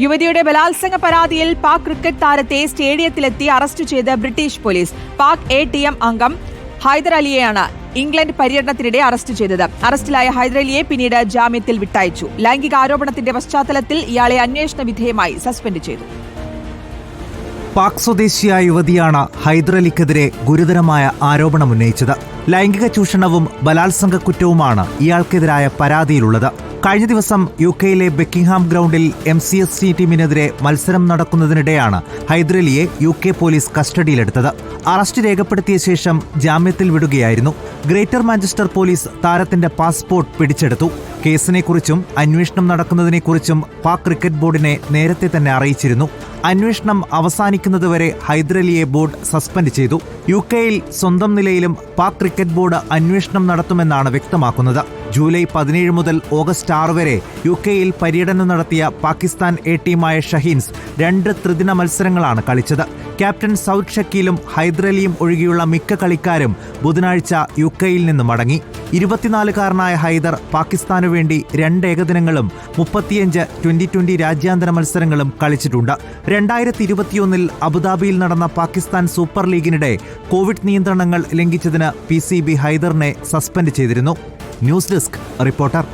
യുവതിയുടെ ബലാത്സംഗ പരാതിയിൽ പാക് ക്രിക്കറ്റ് താരത്തെ സ്റ്റേഡിയത്തിലെത്തി അറസ്റ്റ് ചെയ്ത് ബ്രിട്ടീഷ് പോലീസ്. പാക് ATM അംഗം ഹൈദർ അലിയെയാണ് ഇംഗ്ലണ്ട് പര്യടനത്തിനിടെ അറസ്റ്റ് ചെയ്തത്. അറസ്റ്റിലായ ഹൈദർ അലിയെ പിന്നീട് ജാമ്യത്തിൽ വിട്ടയച്ചു. ലൈംഗിക ആരോപണത്തിന്റെ പശ്ചാത്തലത്തിൽ ഇയാളെ അന്വേഷണ വിധേയമായി സസ്പെൻഡ് ചെയ്തു. പാക് സ്വദേശിയായ യുവതിയാണ് ഹൈദർ അലിക്കെതിരെ ഗുരുതരമായ ആരോപണമുന്നയിച്ചത്. ലൈംഗിക ചൂഷണവും ബലാത്സംഗ കുറ്റവുമാണ് ഇയാൾക്കെതിരായ പരാതിയിലുള്ളത്. കഴിഞ്ഞ ദിവസം UK-യിലെ ബക്കിംഗ്ഹാം ഗ്രൗണ്ടിൽ MCST ടീമിനെതിരെ മത്സരം നടക്കുന്നതിനിടെയാണ് ഹൈദർ അലിയെ UK പോലീസ് കസ്റ്റഡിയിലെടുത്തത്. അറസ്റ്റ് രേഖപ്പെടുത്തിയ ശേഷം ജാമ്യത്തിൽ വിടുകയായിരുന്നു. ഗ്രേറ്റർ മാഞ്ചസ്റ്റർ പോലീസ് താരത്തിന്റെ പാസ്പോർട്ട് പിടിച്ചെടുത്തു. കേസിനെക്കുറിച്ചും അന്വേഷണം നടക്കുന്നതിനെക്കുറിച്ചും പാക് ക്രിക്കറ്റ് ബോർഡിനെ നേരത്തെ തന്നെ അറിയിച്ചിരുന്നു. അന്വേഷണം അവസാനിക്കുന്നതുവരെ ഹൈദർ അലിയെ ബോർഡ് സസ്പെൻഡ് ചെയ്തു. UK-യിൽ സ്വന്തം നിലയിലും പാക് ക്രിക്കറ്റ് ബോർഡ് അന്വേഷണം നടത്തുമെന്നാണ് വ്യക്തമാക്കുന്നത്. ജൂലൈ 17 മുതൽ ഓഗസ്റ്റ് 6 വരെ UK-യിൽ പര്യടനം നടത്തിയ പാകിസ്ഥാൻ ടീമായ ഷഹീൻസ് 2 ത്രിദിന മത്സരങ്ങളാണ് കളിച്ചത്. ക്യാപ്റ്റൻ സൗദ് ഷക്കീലും ഹൈദർ അലിയും ഒഴികെയുള്ള മിക്ക കളിക്കാരും ബുധനാഴ്ച UK-യിൽ നിന്ന് മടങ്ങി. 24-കാരനായ ഹൈദർ പാകിസ്ഥാനു വേണ്ടി 2 ഏകദിനങ്ങളും 35 T20 രാജ്യാന്തര മത്സരങ്ങളും കളിച്ചിട്ടുണ്ട്. 2021-ൽ അബുദാബിയിൽ നടന്ന പാകിസ്ഥാൻ സൂപ്പർ ലീഗിനിടെ കോവിഡ് നിയന്ത്രണങ്ങൾ ലംഘിച്ചതിന് PCB ഹൈദറിനെ സസ്പെൻഡ് ചെയ്തിരുന്നു. News desk reporter.